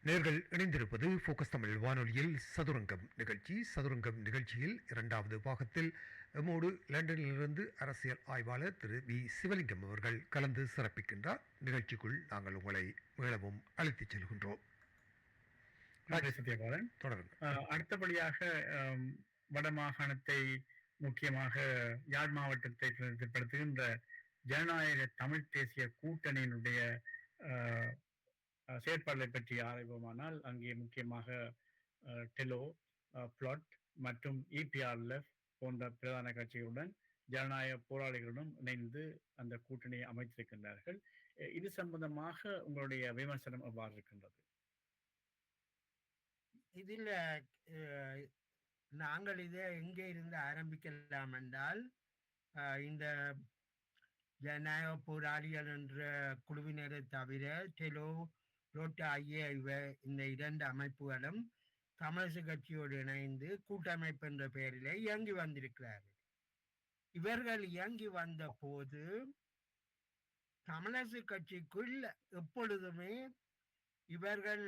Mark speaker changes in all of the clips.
Speaker 1: நேர்கள் இணைந்திருப்பது போக்கஸ் தமிழ் வானொலியில் சதுரங்கம் நிகழ்ச்சி. சதுரங்கம் நிகழ்ச்சியில் இரண்டாவது பாகத்தில் எம்மோடு லண்டனிலிருந்து அரசியல் ஆய்வாளர் திரு வி சிவலிங்கம் அவர்கள் கலந்து சிறப்பிக்கின்றார். நிகழ்ச்சிக்குள் நாங்கள் உங்களை மீளவும் அழைத்துச் செல்கின்றோம்.
Speaker 2: சத்யபாலன்
Speaker 1: தொடருங்க.
Speaker 2: அடுத்தபடியாக வடமாகாணத்தை முக்கியமாக யாழ் மாவட்டத்தை பிரதிநிதிப்படுத்துகின்ற ஜனநாயக தமிழ் தேசிய கூட்டணியினுடைய செயற்பாடுகளை பற்றி ஆராய்வோமானால் அங்கே முக்கியமாக டெலோ, பிளாட் மற்றும் இபிஆர்எல்எஃப் போன்ற பிரதான கட்சிகளுடன் ஜனநாயக போராளிகளுடன் இணைந்து அந்த கூட்டணியை அமைத்திருக்கின்றார்கள். இது சம்பந்தமாக உங்களுடைய விமர்சனம் எவ்வாறு இருக்கின்றது?
Speaker 3: இதில் நாங்கள் இதை எங்கே இருந்து ஆரம்பிக்கலாம் என்றால், இந்த ஜனநாயக போராளிகள் என்ற குழுவினரை தவிர டெலோ, ரோட் ஆகிய இந்த இரண்டு அமைப்புகளும் தமிழரசு கட்சியோடு இணைந்து கூட்டமைப்பு என்ற பெயரில் இயங்கி வந்திருக்கிறார்கள். இவர்கள் இயங்கி வந்த போது தமிழரசு கட்சிக்குள் எப்பொழுதுமே இவர்கள்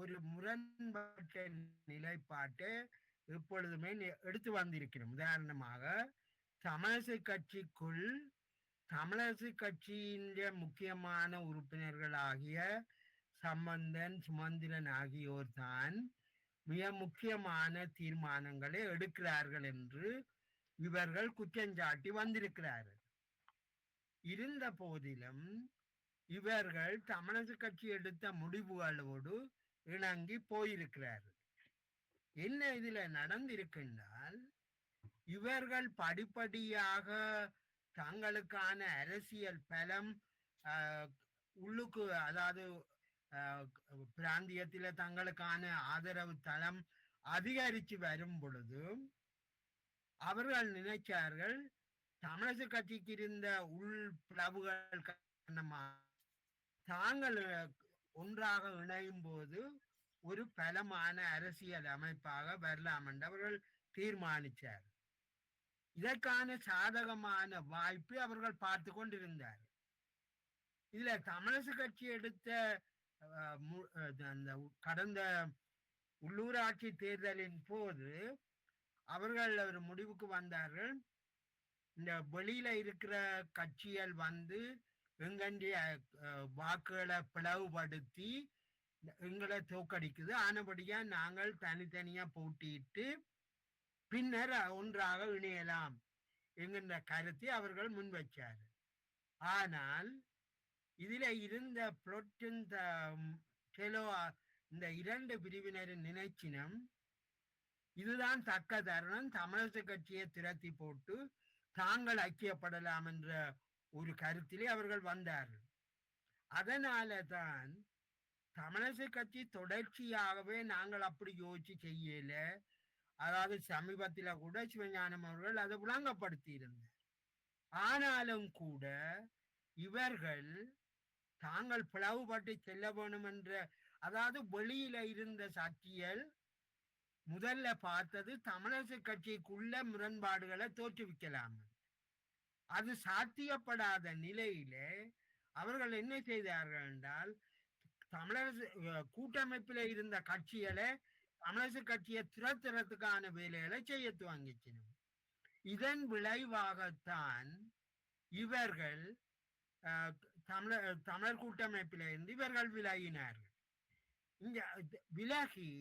Speaker 3: ஒரு முரண்பாட்ட நிலைப்பாட்டை எப்பொழுதுமே எடுத்து வந்திருக்கிறோம். உதாரணமாக தமிழரசு கட்சிக்குள் தமிழரசு கட்சியின் முக்கியமான உறுப்பினர்களாகிய சம்பந்தன், சுமந்திரன் ஆகியோர் தான் மிக முக்கியமான தீர்மானங்களை எடுக்கிறார்கள் என்று இவர்கள் குற்றஞ்சாட்டி வந்திருக்கிறார்கள். இருந்த போதிலும் இவர்கள் தமிழரசு கட்சி எடுத்த முடிவுகளோடு இணங்கி போயிருக்கிறார்கள். என்ன இதுல நடந்திருக்கின்றால், இவர்கள் படிப்படியாக தங்களுக்கான அரசியல் பலம் உள்ளுக்கு, அதாவது பிராந்தியத்தில தங்களுக்கான ஆதரவு தளம் அதிகரித்து வரும் பொழுது அவர்கள் நினைச்சார்கள் தமிழரசு கட்சிக்கு இருந்த உள் பிளவுகள் காரணமாக தாங்கள் ஒன்றாக இணையும் போது ஒரு பலமான அரசியல் அமைப்பாக வரலாம் என்று அவர்கள் தீர்மானித்தார். இதற்கான சாதகமான வாய்ப்பு அவர்கள் பார்த்து கொண்டிருந்தார். இதுல தமிழரசு கட்சி எடுத்த அந்த கடந்த உள்ளூராட்சி தேர்தலின் போது அவர்கள் ஒரு முடிவுக்கு வந்தார்கள். இந்த வெளியில இருக்கிற கட்சிகள் வந்து எங்களுடைய வாக்குகளை பிளவுபடுத்தி எங்களை தோக்கடிக்குது, ஆனபடியா நாங்கள் தனித்தனியா போட்டியிட்டு பின்னர் ஒன்றாக இணையலாம் என்கின்ற கருத்தை அவர்கள் முன்வைச்சார். ஆனால் இதில் இருந்த புளொட்டின் டெலோ இந்த இரண்டு பிரிவினரின் நினைச்சினம் இதுதான் தக்க தருணம், தமிழரசு கட்சியை திரட்டி போட்டு தாங்கள் ஐக்கியப்படலாம் என்ற ஒரு கருத்திலே அவர்கள் வந்தார்கள். அதனால தான் தமிழரசு கட்சி தொடர்ச்சியாகவே நாங்கள் அப்படி யோசிச்சு செய்யல, அதாவது சமீபத்தில் கூட சிவஞானம் அவர்கள் அதை விளங்கப்படுத்தி இருந்தார். ஆனாலும் கூட இவர்கள் தாங்கள் பிளவுபட்டு செல்ல வேணும் என்ற, அதாவது வெளியில இருந்த சக்திகள் முதல்ல பார்த்தது தமிழரசு கட்சிக்குள்ள முரண்பாடுகளை தோற்றுவிக்கலாம். அது சாத்தியப்படாத நிலையில அவர்கள் என்ன செய்தார்கள் என்றால், தமிழரசு கூட்டமைப்பில் இருந்த கட்சிகளை தமிழரசு கட்சியை திரட்டுறதுக்கான வேலைகளை செய்ய துவங்கிச்சினும். இதன் விளைவாகத்தான் இவர்கள் தமிழர் கூட்டமைப்பிலிருந்து இவர்கள் விலகினார்கள். இங்க விலகி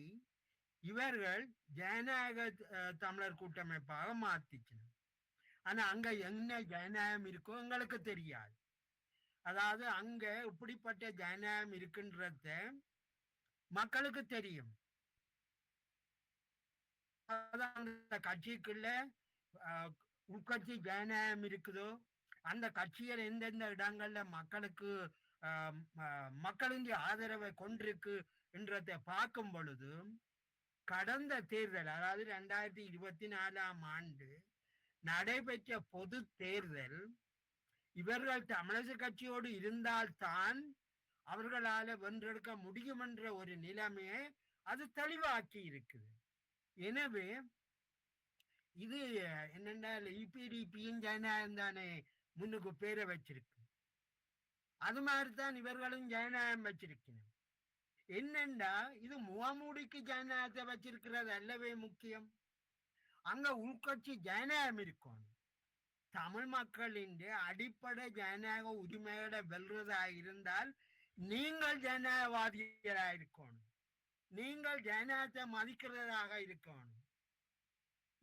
Speaker 3: இவர்கள் ஜனநாயக தமிழர் கூட்டமைப்பாக மாத்திச்சினும். ஆனா அங்க என்ன ஜனநாயகம் இருக்கோ எங்களுக்கு தெரியாது. அதாவது அங்க இப்படிப்பட்ட ஜனநாயகம் இருக்குன்றத மக்களுக்கு தெரியும். அந்த கட்சிக்குள்ள உட்கட்சி ஜனநாயகம் இருக்குதோ, அந்த கட்சிகள் எந்தெந்த இடங்கள்ல மக்களுக்கு மக்களின் ஆதரவை கொண்டிருக்கு என்றதை பார்க்கும் பொழுது கடந்த தேர்தல், அதாவது 2024 நடைபெற்ற பொது தேர்தல் இவர்கள் தமிழரசு கட்சியோடு இருந்தால்தான் அவர்களால வென்றெடுக்க முடியும் என்ற ஒரு நிலைமையை அது தெளிவாக்கி இருக்குது. எனவே இது என்னென்றால் இபிடிபியும் ஜனநாயகம் தானே முன்னுக்கு பேரை வச்சிருக்கு, அது மாதிரிதான் இவர்களும் ஜனநாயகம் வச்சிருக்கணும். என்னண்டா இது முகமூடிக்கு ஜனநாயகத்தை வச்சிருக்கிறது அல்லவே முக்கியம். அங்க உள்கட்சி ஜனநாயகம் இருக்கும். தமிழ் மக்களின் அடிப்படை ஜனநாயக உரிமையோட வெல்றதா இருந்தால் நீங்கள் ஜனநாயகவாதிகளாக இருக்கணும், நீங்கள் ஜனநாயகத்தை மதிக்கிறதாக இருக்கணும்.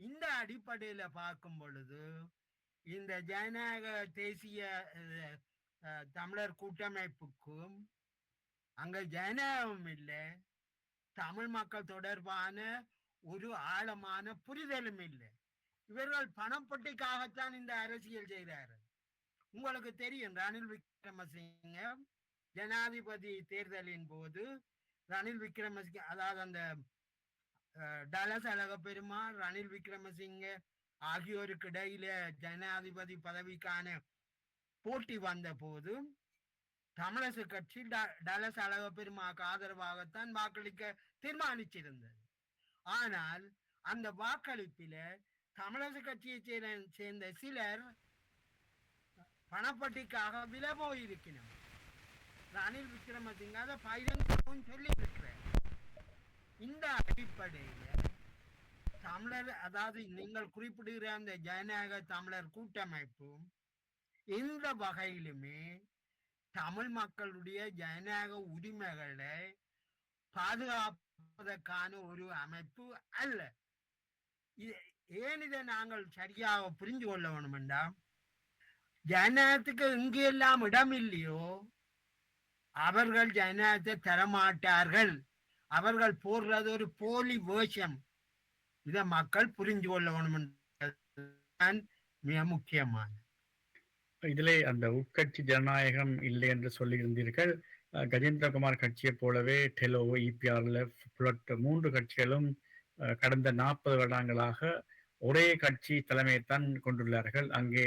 Speaker 3: இந்த அடிப்படையில பார்க்கும் பொழுது இந்த ஜனநாயக தேசிய தமிழர் கூட்டமைப்புக்கும் அங்க ஜனநாயகம் இல்லை, தமிழ் மக்கள் தொடர்பான ஒரு ஆழமான புரிதலும் இல்லை. இவர்கள் பணப்பட்டிக்காகத்தான் இந்த அரசியல் செய்கிறார்கள். உங்களுக்கு தெரியும், ரணில் விக்ரமசிங்க ஜனாதிபதி தேர்தலின் போது ரணில் விக்ரமசிங்க, அதாவது அந்த டலஸ் அழகப்பெருமாள் ரணில் விக்ரமசிங்க ஆகியோருக்கு இடையில ஜனாதிபதி பதவிக்கான போட்டி வந்த போது தமிழரசு கட்சி டலஸ் அழகப்பெருமாக்கு ஆதரவாகத்தான் வாக்களிக்க தீர்மானிச்சிருந்தது. ஆனால் அந்த வாக்களிப்பில தமிழரசு கட்சியை சேர்ந்த சிலர் பணப்பட்டிக்காக வில போயிருக்கிறார். ரணில் விக்ரமசிங்க அதை பகிரங்கவும் சொல்லி இருக்கிறார். இந்த அடிப்படையில தமிழர், அதாவது நீங்கள் குறிப்பிடுகிற அந்த ஜனநாயக தமிழர் கூட்டமைப்பும் எந்த வகையிலுமே தமிழ் மக்களுடைய ஜனநாயக உரிமைகளை பாதுகாப்பதற்கான ஒரு அமைப்பு அல்ல. ஏன் இதை நாங்கள் சரியாக புரிந்து கொள்ள வேணுமெண்டா, ஜனநாயகத்துக்கு இங்கு எல்லாம் இடம் இல்லையோ அவர்கள் ஜனநாயகத்தை தரமாட்டார்கள். அவர்கள் போடுறது ஒரு போலி வேஷம். இதை மக்கள் புரிஞ்சு கொள்ள வேணும், மிக முக்கியமான.
Speaker 2: இதிலே அந்த உட்கட்சி ஜனநாயகம் இல்லை என்று சொல்லியிருந்தீர்கள். கஜேந்திரகுமார் கட்சியை போலவே டெலோ, இபிஆர்எல்எஃப், புளட் 3 கட்சிகளும் கடந்த 40 வருடங்களாக ஒரே கட்சி தலைமையைத்தான் கொண்டுள்ளார்கள். அங்கே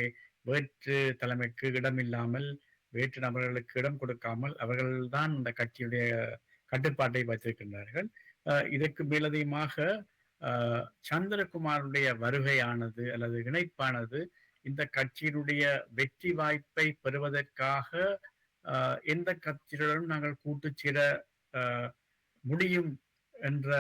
Speaker 2: வேற்று தலைமைக்கு இடம் இல்லாமல், வேற்று நபர்களுக்கு இடம் கொடுக்காமல் அவர்கள்தான் இந்த கட்சியுடைய கட்டுப்பாட்டை வைத்திருக்கின்றார்கள். இதற்கு மேலதிகமாக சந்திரகுமாருடைய வருகையானது அல்லது இணைப்பானது இந்த கட்சியினுடைய வெற்றி வாய்ப்பை பெறுவதற்காக எந்த கட்சியுடனும் நாங்கள் கூட்டு சேர முடியும் என்ற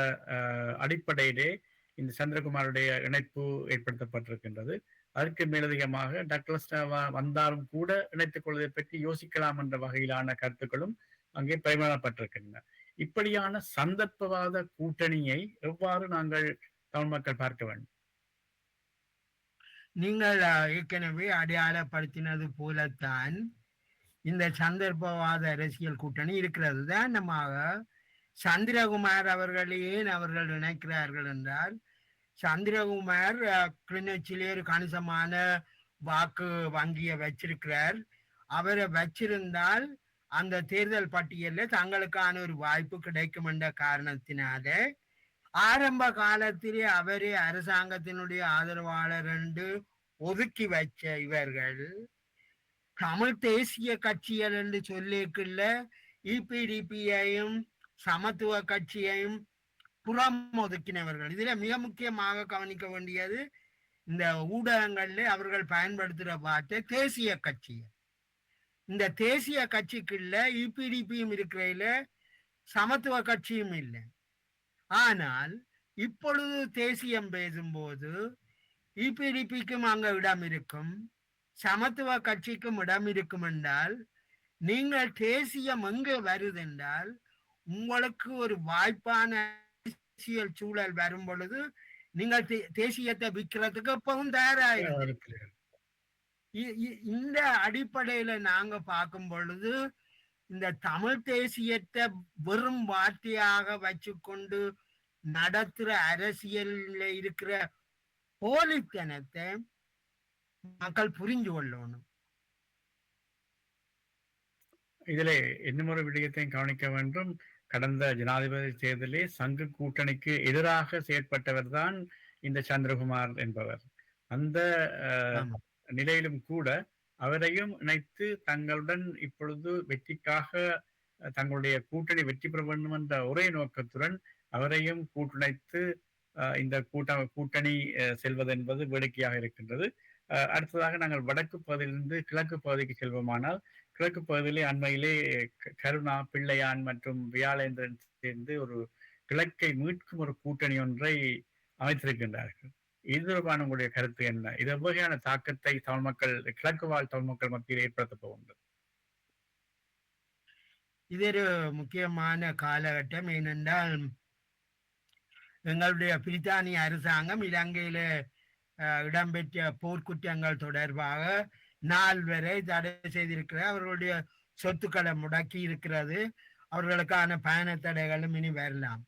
Speaker 2: அடிப்படையிலே இந்த சந்திரகுமாருடைய இணைப்பு ஏற்படுத்தப்பட்டிருக்கின்றது. அதற்கு மேலதிகமாக டக்ளஸ் வந்தாலும் கூட இணைத்துக் கொள்வதை பற்றி யோசிக்கலாம் என்ற வகையிலான கருத்துக்களும் அங்கே பரிமாறப்பட்டிருக்கின்றன. இப்படியான சந்தர்ப்பவாத கூட்டணியை எவ்வாறு நாங்கள் தமிழ் மக்கள் பார்க்க வேண்டும்?
Speaker 3: நீங்கள் ஏற்கனவே அடையாளப்படுத்தினது போலத்தான் இந்த சந்தர்ப்பவாத அரசியல் கூட்டணி இருக்கிறது. உதாரணமாக சந்திரகுமார் அவர்களையே அவர்கள் நினைக்கிறார்கள் என்றால், சந்திரகுமார் கிளிநொச்சியிலே ஒரு கணிசமான வாக்கு வங்கியை வச்சிருக்கிறார். அவரை வச்சிருந்தால் அந்த தேர்தல் பட்டியலில் தங்களுக்கான ஒரு வாய்ப்பு கிடைக்கும் என்ற காரணத்தினால ஆரம்ப காலத்திலே அவரே அரசாங்கத்தினுடைய ஆதரவாளர் என்று ஒதுக்கி வச்ச இவர்கள் தமிழ் தேசிய கட்சிகள் என்று சொல்லிக்குள்ள இபிடிபியையும் சமத்துவ கட்சியையும் புறம் ஒதுக்கினவர்கள். இதுல மிக முக்கியமாக கவனிக்க வேண்டியது, இந்த ஊடகங்கள்ல அவர்கள் பயன்படுத்துகிற வார்த்தை தேசிய கட்சி. இந்த தேசிய கட்சிக்குள்ள இபிடிபியும் இருக்கிறதுல சமத்துவ கட்சியும் இல்லை. ஆனால் இப்பொழுது தேசியம் பேசும்போது இபிடிபிக்கும் அங்க இடம் இருக்கும், சமத்துவ கட்சிக்கும் இடம் இருக்கும் என்றால், நீங்கள் தேசியம் எங்கு வருது என்றால் உங்களுக்கு ஒரு வாய்ப்பான அரசியல் சூழல் வரும் பொழுது நீங்கள் தேசியத்தை விற்கிறதுக்கு எப்பவும் தயாராக. இந்த அடிப்படையில நாங்க பார்க்கும் பொழுது இந்த தமிழ் தேசியத்தை வெறும் வார்த்தையாக வச்சுக்கொண்டு நடத்துற அரசியல்ல இருக்கிற போலித்தனத்தை மக்கள் புரிஞ்சு கொள்ளணும்.
Speaker 2: இதிலே இன்னும் ஒரு விடயத்தையும் கவனிக்க வேண்டும். கடந்த ஜனாதிபதி தேர்தலில் சங்கு கூட்டணிக்கு எதிராக செயற்பட்டவர் தான் இந்த சந்திரகுமார் என்பவர். அந்த நிலையிலும் கூட அவரையும் இணைத்து தங்களுடன் இப்பொழுது வெற்றிக்காக தங்களுடைய கூட்டணி வெற்றி பெற வேண்டும் என்ற ஒரே நோக்கத்துடன் அவரையும் கூட்டணைத்து இந்த கூட்டணி செல்வது என்பது வேடிக்கையாக இருக்கின்றது. அடுத்ததாக நாங்கள் வடக்கு பகுதியிலிருந்து கிழக்கு பகுதிக்கு செல்வோமானால், கிழக்கு பகுதியிலே அண்மையிலே கருணா, பிள்ளையான் மற்றும் வியாழேந்திரன் சேர்ந்து ஒரு கிழக்கை மீட்கும் ஒரு கூட்டணி ஒன்றை அமைத்திருக்கின்றார்கள். இது தொடர்பான உங்களுடைய கருத்து என்ன? இது எவ்வகையான தாக்கத்தை தமிழ் மக்கள், கிழக்கு வாழ் தமிழ் மக்கள் மத்தியில் ஏற்படுத்த போகின்றது?
Speaker 3: இது ஒரு முக்கியமான காலகட்டம். ஏனென்றால் எங்களுடைய பிரித்தானிய அரசாங்கம் இலங்கையில இடம்பெற்ற போர்க்குற்றங்கள் தொடர்பாக நாள் வரை தடை செய்திருக்கிறது. அவர்களுடைய சொத்துக்களை முடக்கி இருக்கிறது. அவர்களுக்கான பயண தடைகளும் இனி வரலாம்.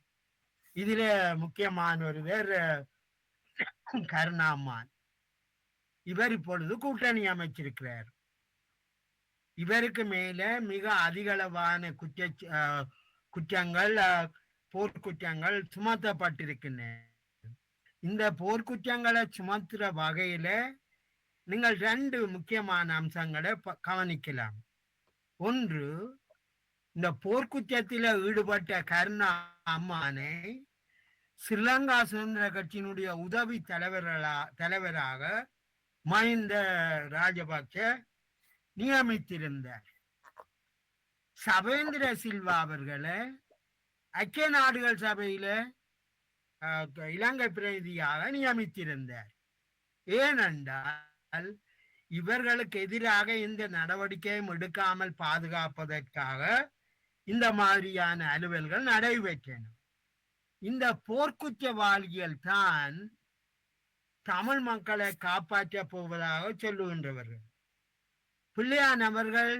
Speaker 3: இதுல முக்கியமான ஒருவர் கருணாமான். இவர் இப்பொழுது கூட்டணி அமைச்சிருக்கிறார். இவருக்கு மேல மிக அதிகளவான குற்றங்கள் போர்க்குற்றங்கள் சுமத்தப்பட்டிருக்கின்றன. இந்த போர்க்குற்றங்களை சுமத்துற வகையில நீங்கள் ரெண்டு முக்கியமான அம்சங்களை கவனிக்கலாம். ஒன்று, இந்த போர்க்குற்றத்தில் ஈடுபட்ட கருணா அம்மானை ஸ்ரீலங்கா சுதந்திர கட்சியினுடைய உதவி தலைவராக மஹிந்த ராஜபக்ச நியமித்திருந்தார். சவேந்திர சில்வா அவர்களை ஐக்கிய நாடுகள் சபையில இலங்கை பிரதிநிதியாக நியமித்திருந்தார். ஏனென்றால் இவர்களுக்கு எதிராக இந்த நடவடிக்கையும் எடுக்காமல் பாதுகாப்பதற்காக இந்த மாதிரியான அலுவல்கள் நடைபெற்றன. இந்த போர்க்குற்றவாளிகள் தான் தமிழ் மக்களை காப்பாற்றப் போவதாக சொல்லுகின்றவர்கள். பிள்ளையான் அவர்கள்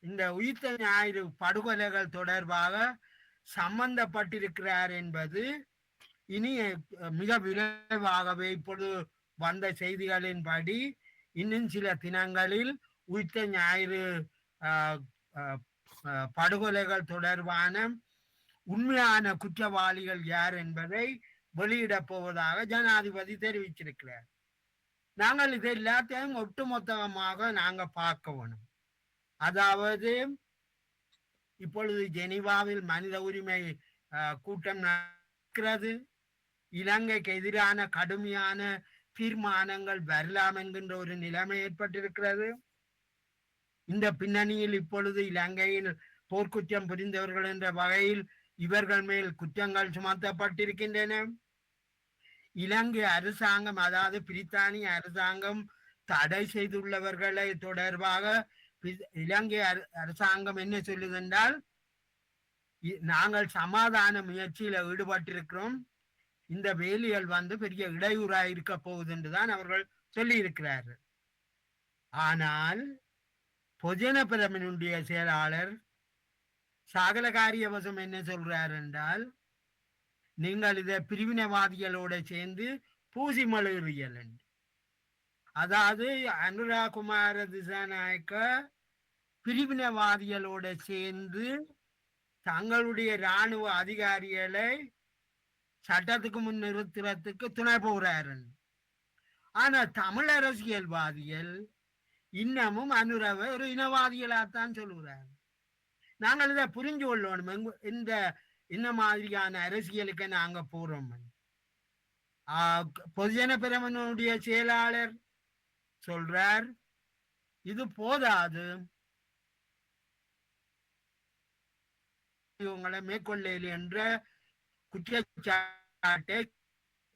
Speaker 3: இந்த உயிர்த்த ஞாயிறு படுகொலைகள் தொடர்பாக சம்பந்தப்பட்டிருக்கிறார் என்பது இனி மிக விரைவாகவே இப்பொழுது வந்த செய்திகளின்படி இன்னும் சில தினங்களில் உயிர்த்த ஞாயிறு படுகொலைகள் தொடர்பான உண்மையான குற்றவாளிகள் யார் என்பதை வெளியிடப் போவதாக ஜனாதிபதி தெரிவிச்சிருக்கிறார். நாங்கள் இதை எல்லாத்தையும் ஒட்டுமொத்தமாக நாங்க பார்க்க வேணும். அதாவது இப்பொழுது ஜெனீவாவில் மனித உரிமை கூட்டம் நடக்கிறது. இலங்கைக்கு எதிரான கடுமையான தீர்மானங்கள் வரலாம் என்கின்ற ஒரு நிலைமை ஏற்பட்டிருக்கிறது. இந்த பின்னணியில் இப்பொழுது இலங்கையில் போர்க்குற்றம் புரிந்தவர்கள் என்ற வகையில் இவர்கள் மேல் குற்றங்கள் சுமத்தப்பட்டிருக்கின்றன. இலங்கை அரசாங்கம், அதாவது பிரித்தானிய அரசாங்கம் தடை செய்துள்ளவர்களை தொடர்பாக இலங்கை அரசாங்கம் என்ன சொல்லுதென்றால், நாங்கள் சமாதான முயற்சியில ஈடுபட்டிருக்கிறோம், இந்த வேலிகள் பெரிய இடையூறாக இருக்க போகுது என்றுதான் அவர்கள் சொல்லி இருக்கிறார்கள். ஆனால் பொதுஜன பிரமுனுடைய செயலாளர் சகல காரியவசம் என்ன சொல்றார் என்றால், நீங்கள் இதை பிரிவினைவாதிகளோட சேர்ந்து பூசி மழுகிறீர்கள் என்று. அதாவது அனுராகுமார திசாநாயக்க பிரிவினைவாதிகளோட சேர்ந்து தங்களுடைய இராணுவ அதிகாரிகளை சட்டத்துக்கு முன் நிறுத்துறதுக்கு துணை போகிறார். ஆனா தமிழ் அரசியல்வாதிகள் இன்னமும் அனுரவை ஒரு இனவாதிகளாத்தான் சொல்லுகிறார். நாங்கள் இதை புரிஞ்சு கொள்ளணும். இந்த மாதிரியான அரசியலுக்கு நாங்க போறோம். பொதுஜன பிரமுனுடைய செயலாளர் சொல்றார், இது போதாது, இவங்களை மேற்கொள்ளல என்ற குற்றச்சாட்டை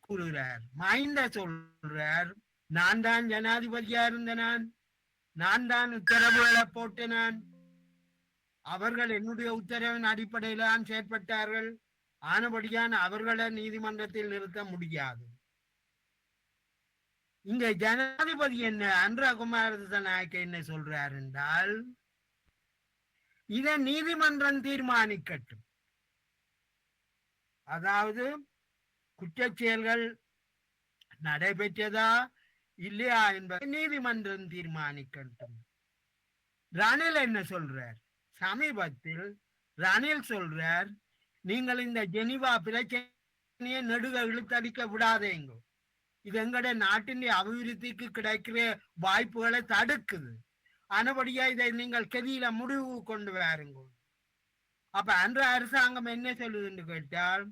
Speaker 3: கூறுகிறார். மஹிந்த சொல்றார், நான் தான் ஜனாதிபதியா இருந்த நான் தான் உத்தரவுகளை போட்டு அவர்கள் என்னுடைய உத்தரவின் அடிப்படையில் தான் செயற்பட்டார்கள். ஆனபடியான அவர்களை நீதிமன்றத்தில் நிறுத்த முடியாது. இங்க ஜனாதிபதி என்ன, அனுராகுமார திசாநாயக்க என்ன சொல்றார் என்றால், இதை நீதிமன்றம் தீர்மானிக்கட்டும். அதாவது குற்றச் செயல்கள் நடைபெற்றதா இல்லையா என்பதை நீதிமன்றம் தீர்மானிக்கட்டும். ரணில் என்ன சொல்றார்? சமீபத்தில் ரணில் சொல்றார், நீங்கள் இந்த ஜெனீவா பிரச்சனையை நெடுக இழுத்தடிக்க விடாதேங்க, இது எங்கட நாட்டின் அபிவிருத்திக்கு கிடைக்கிற வாய்ப்புகளை தடுக்குது, ஆனபடியா இதை நீங்கள் கதியில முடிவு கொண்டு வாருங்க. அப்ப அன்ற அரசாங்கம் என்ன சொல்லுதுன்னு கேட்டால்,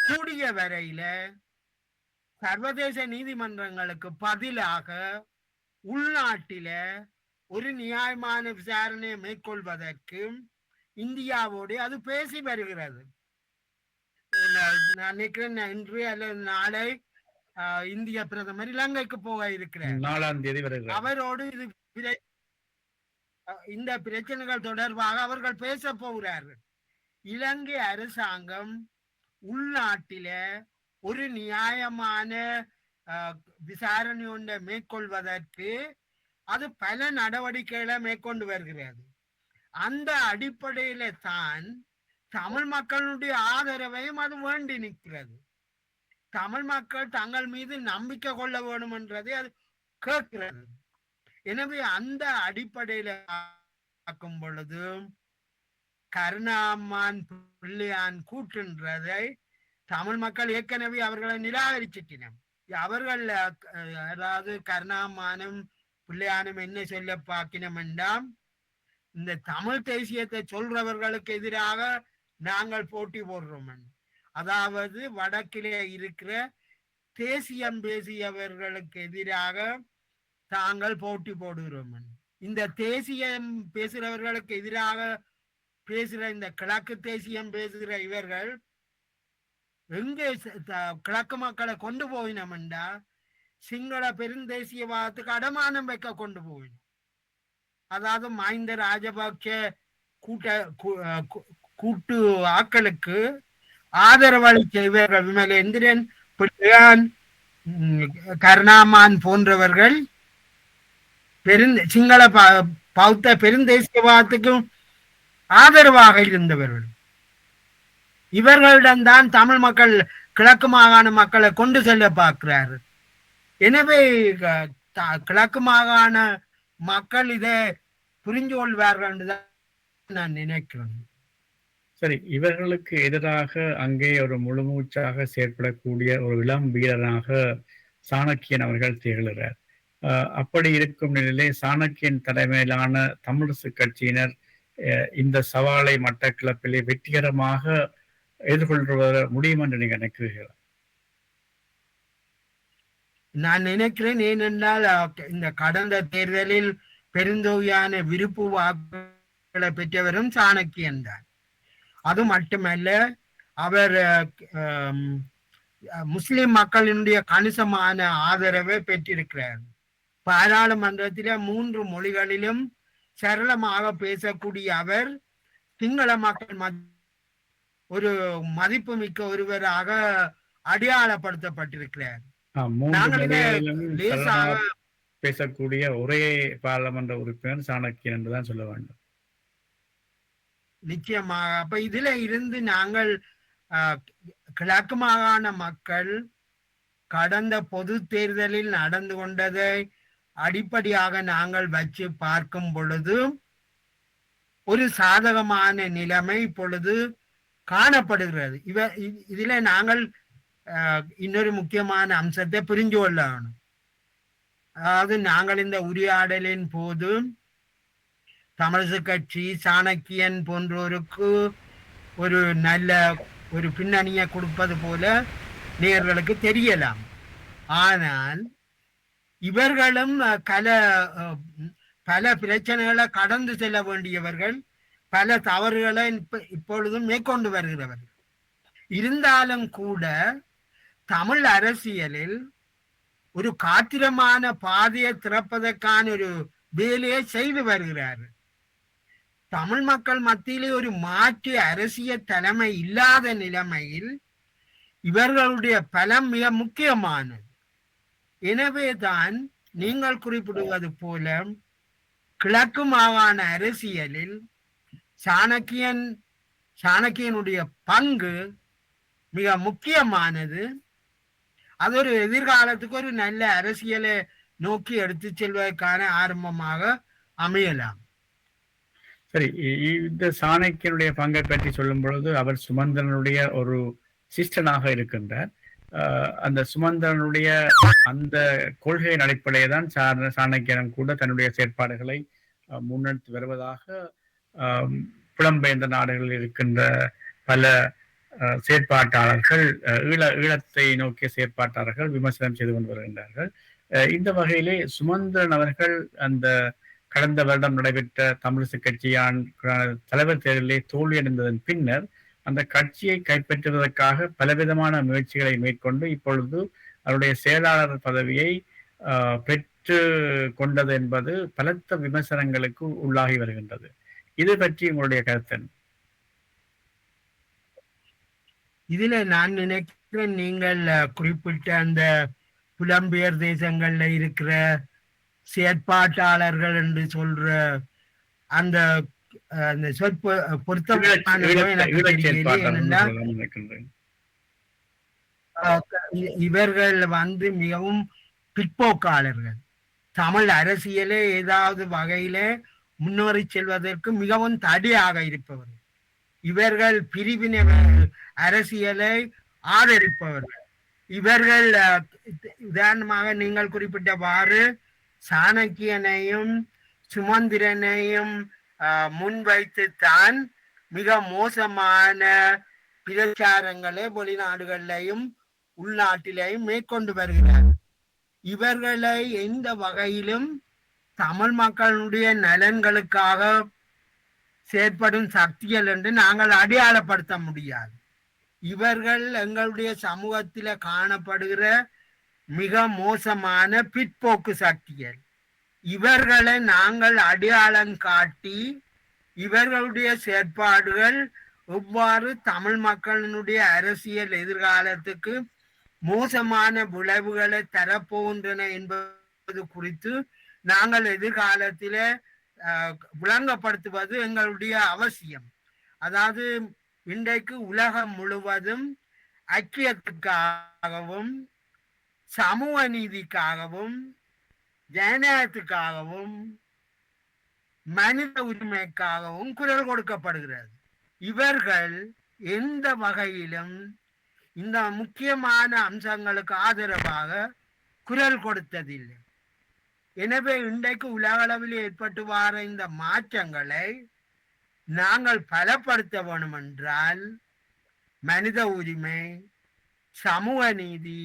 Speaker 3: கூடிய வரையில சர்வதேச நீதிமன்றங்களுக்கு பதிலாக உள்நாட்டில ஒரு நியாயமான விசாரணையை மேற்கொள்வதற்கு இந்தியாவோடு அது பேசி வருகிறது. நான் நினைக்கிறேன் இன்று அல்லது நாளை இந்திய பிரதமர் இலங்கைக்கு போக இருக்கிறார்.
Speaker 2: 4ஆம் தேதி வருகிறார்.
Speaker 3: அவரோடு இந்த பிரச்சனைகள் தொடர்பாக அவர்கள் பேச போகிறார்கள். இலங்கை அரசாங்கம் உள்நாட்டில ஒரு நியாயமான விசாரணை ஒன்றை மேற்கொள்வதற்கு அது பல நடவடிக்கைகளை மேற்கொண்டு வருகிறது. அந்த அடிப்படையில தான் தமிழ் மக்களுடைய ஆதரவையும் அது வேண்டி நிற்கிறது. தமிழ் மக்கள் தங்கள் மீது நம்பிக்கை கொள்ள வேண்டும் என்றதை அது கேட்கிறது. எனவே அந்த அடிப்படையில பார்க்கும் பொழுது கருணாமான் பிள்ளையான் கூட்டுன்றதை தமிழ் மக்கள் ஏற்கனவே அவர்களை நிராகரிச்சிட்டினர். அவர்கள் அதாவது கருணாமானும் பிள்ளையானும் என்ன சொல்ல பார்க்கணும் என்றால், இந்த தமிழ் தேசியத்தை சொல்றவர்களுக்கு எதிராக நாங்கள் போட்டி போடுறோம். அதாவது வடக்கிலே இருக்கிற தேசியம் பேசியவர்களுக்கு எதிராக தாங்கள் போட்டி போடுகிறோம். இந்த தேசியம் பேசுறவர்களுக்கு எதிராக பேசுற இந்த கிழக்கு தேசியம் பேசுகிற இவர்கள் எங்கே கிழக்கு மக்களை கொண்டு போயினோம்டா சிங்கள பெருந்தேசியவாதத்துக்கு அடமானம் வைக்க கொண்டு போயினோம். அதாவது மஹிந்த ராஜபக்ஷ கூட்டு ஆக்களுக்கு ஆதரவளிக்க இவர்கள் விமலேந்திரன், பிள்ளையான், கருணாமான் போன்றவர்கள் சிங்கள பௌத்த பெருந்தேசியவாதத்துக்கும் ஆதரவாக இருந்தவர்கள். இவர்களிடம்தான் தமிழ் மக்கள் கிழக்கு மாகாண மக்களை கொண்டு செல்ல பார்க்கிறார்கள். எனவே கிழக்கு மாகாண மக்கள் இதை புரிஞ்சு கொள்வார்கள் என்றுதான் நான் நினைக்கிறேன்.
Speaker 2: சரி, இவர்களுக்கு எதிராக அங்கே ஒரு முழுமூச்சாக செயற்படக்கூடிய ஒரு இளம் வீரராக சாணக்கியன் அவர்கள் திகழ்கிறார். அப்படி இருக்கும் நிலையிலே சாணக்கியன் தலைமையிலான தமிழரசு கட்சியினர் இந்த சவாலை மட்டக்களப்பிலே வெற்றிகரமாக எதிர்கொள்வத முடியும் என்று நீங்க நினைக்கிறீர்களா?
Speaker 3: நான் நினைக்கிறேன். ஏனென்றால் இந்த கடந்த தேர்தலில் பெருந்தொகையான விருப்பு வாக்குகளை பெற்றவரும் சாணக்கியன் தான். அது மட்டுமல்ல, அவர் முஸ்லிம் மக்களினுடைய கணிசமான ஆதரவை பெற்றிருக்கிறார். பாராளுமன்றத்தில 3 மொழிகளிலும் சரளமாக பேசக்கூடிய அவர் சிங்கள மக்கள் ஒரு மதிப்பு மிக்க ஒருவராக அடையாளப்படுத்தப்பட்டிருக்கிறார்.
Speaker 2: பேசக்கூடிய ஒரே பாராளுமன்ற உறுப்பினர் சாணக்கியன் என்றுதான் சொல்ல வேண்டும்.
Speaker 3: நிச்சயமாக. அப்ப இதுல இருந்து நாங்கள் கிழக்கு மாகாண மக்கள் கடந்த பொது தேர்தலில் நடந்து கொண்டதை அடிப்படையாக நாங்கள் வச்சு பார்க்கும் பொழுது ஒரு சாதகமான நிலைமை இப்பொழுது காணப்படுகிறது. இதுல நாங்கள் இன்னொரு முக்கியமான அம்சத்தை புரிஞ்சு கொள்ளணும். அதாவது நாங்கள் இந்த உரையாடலின் போது தமிழரசு கட்சி சாணக்கியன் போன்றோருக்கு ஒரு நல்ல ஒரு பின்னணியை கொடுப்பது போல நேயர்களுக்கு தெரியலாம். ஆனால் இவர்களும் பல பிரச்சனைகளை கடந்து செல்ல வேண்டியவர்கள், பல தவறுகளை இப்பொழுதும் மேற்கொண்டு வருகிறவர்கள். இருந்தாலும் கூட தமிழ் அரசியலில் ஒரு காத்திரமான பாதையை திறப்பதற்கான ஒரு வேலையை செய்து வருகிறார்கள். தமிழ் மக்கள் மத்தியிலே ஒரு மாற்று அரசியல் தலைமை இல்லாத நிலைமையில் இவர்களுடைய பலம் மிக முக்கியமானது. எனவே தான் நீங்கள் குறிப்பிடுவது போல கிழக்கு மாகாண அரசியலில் சாணக்கியனுடைய பங்கு மிக முக்கியமானது. அது ஒரு எதிர்காலத்துக்கு ஒரு நல்ல அரசியலை நோக்கி எடுத்து செல்வதற்கான ஆரம்பமாக அமையலாம்.
Speaker 2: சரி, இந்த சாணக்கியனுடைய பங்கை பற்றி சொல்லும் பொழுது அவர் சுமந்திரனுடைய ஒரு சிஸ்டனாக இருக்கின்றார். அந்த சுமந்திரனுடைய அந்த கொள்கையின் அடிப்படையே தான் சாணக்கியன் கூட தன்னுடைய செயற்பாடுகளை முன்னெடுத்து வருவதாக புலம்பெயர்ந்த நாடுகளில் இருக்கின்ற பல செயற்பாட்டாளர்கள், ஈழத்தை நோக்கிய செயற்பாட்டாளர்கள் விமர்சனம் செய்து கொண்டு வருகின்றார்கள். இந்த வகையிலே சுமந்திரன் அவர்கள் அந்த கடந்த வருடம் நடைபெற்ற தமிழிசை கட்சியான் தலைவர் தேர்தலிலே தோல்வியடைந்ததன் பின்னர் அந்த கட்சியை கைப்பற்றுவதற்காக பலவிதமான முயற்சிகளை மேற்கொண்டு இப்பொழுது அவருடைய செயலாளர் பதவியை பெற்று கொண்டது என்பது பலத்த விமர்சனங்களுக்கு உள்ளாகி வருகின்றது. இது பற்றி உங்களுடைய கருத்து?
Speaker 3: இதுல நான் நினைக்கிறேன், நீங்கள் குறிப்பிட்ட அந்த புலம்பெயர் தேசங்கள்ல இருக்கிற செயற்பாட்டாளர்கள் என்று சொல்ற அந்த இவர்கள் மிகவும் பிற்போக்காளர்கள். தமிழ் அரசியலே ஏதாவது வகையில முன்னேறி செல்வதற்கு மிகவும் தடையாக இருப்பவர்கள். இவர்கள் பிரிவினை அரசியலை ஆதரிப்பவர்கள். இவர்கள் உதாரணமாக நீங்கள் குறிப்பிட்டவாறு சாணக்கியனையும் சுமந்திரனையும் முன்வைத்துத்தான் மிக மோசமான பிரச்சாரங்களை வெளிநாடுகளிலையும் உள்நாட்டிலையும் மேற்கொண்டு வருகிறார். இவர்களை எந்த வகையிலும் தமிழ் மக்களுடைய நலன்களுக்காக செயற்படும் சக்திகள் என்று நாங்கள் அடையாளப்படுத்த முடியாது. இவர்கள் எங்களுடைய சமூகத்தில காணப்படுகிற மிக மோசமான பிற்போக்கு சக்திகள். இவர்களை நாங்கள் அடையாளம் காட்டி இவர்களுடைய செயற்பாடுகள் எவ்வாறு தமிழ் மக்களினுடைய அரசியல் எதிர்காலத்துக்கு மோசமான விளைவுகளை தரப்போகின்றன என்பது குறித்து நாங்கள் எதிர்காலத்தில விளங்கப்படுத்துவது எங்களுடைய அவசியம். அதாவது இன்றைக்கு உலகம் முழுவதும் ஐக்கியத்துக்காகவும் சமூக நீதிக்காகவும் ஜனநாயகத்துக்காகவும் மனித உரிமைக்காகவும் குரல் கொடுக்கப்படுகிறது. இவர்கள் எந்த வகையிலும் இந்த முக்கியமான அம்சங்களுக்கு ஆதரவாக குரல் கொடுத்ததில்லை. எனவே இன்றைக்கு உலக அளவில் ஏற்பட்டு வர இந்த மாற்றங்களை நாங்கள் பலப்படுத்த வேண்டும் என்றால் மனித உரிமை, சமூக நீதி,